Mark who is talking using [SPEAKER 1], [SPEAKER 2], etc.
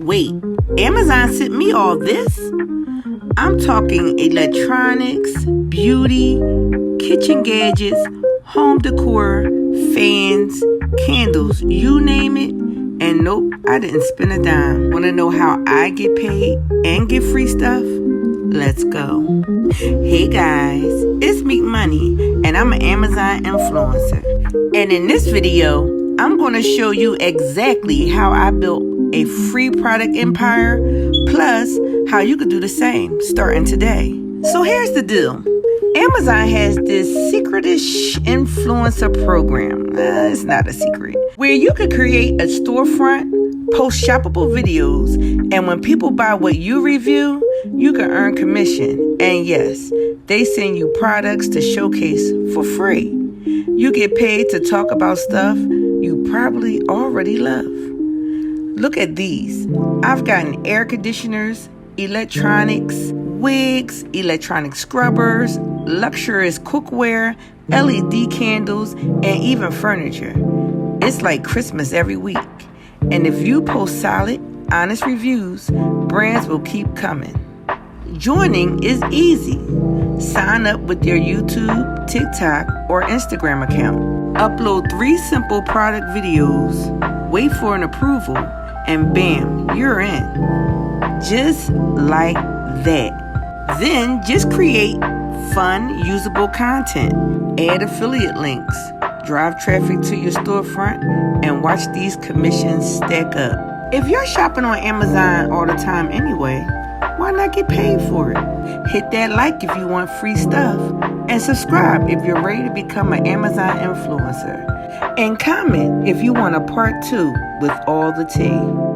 [SPEAKER 1] Wait, Amazon sent me all this? I'm talking electronics, beauty, kitchen gadgets, home decor, fans, candles, you name it. And nope, I didn't spend a dime. Want to know how I get paid and get free stuff? Let's go. Hey guys, it's Meet Money, and I'm an Amazon influencer. And in this video, I'm going to show you exactly how I built a free product empire, plus how you could do the same starting today. So here's the deal. Amazon has this secretish influencer program. It's not a secret. Where you could create a storefront, post shoppable videos, and when people buy what you review, you can earn commission. And yes, they send you products to showcase for free. You get paid to talk about stuff you probably already love. Look at these. I've gotten air conditioners, electronics, wigs, electronic scrubbers, luxurious cookware, LED candles, and even furniture. It's like Christmas every week. And if you post solid, honest reviews, brands will keep coming. Joining is easy. Sign up with your YouTube, TikTok, or Instagram account. Upload 3 simple product videos, wait for an approval, and bam, you're in. Just like that. Then just create fun, usable content. Add affiliate links. Drive traffic to your storefront and watch these commissions stack up. If you're shopping on Amazon all the time anyway, why not get paid for it? Hit that like if you want free stuff, and subscribe if you're ready to become an Amazon influencer. And comment if you want a part 2 with all the tea.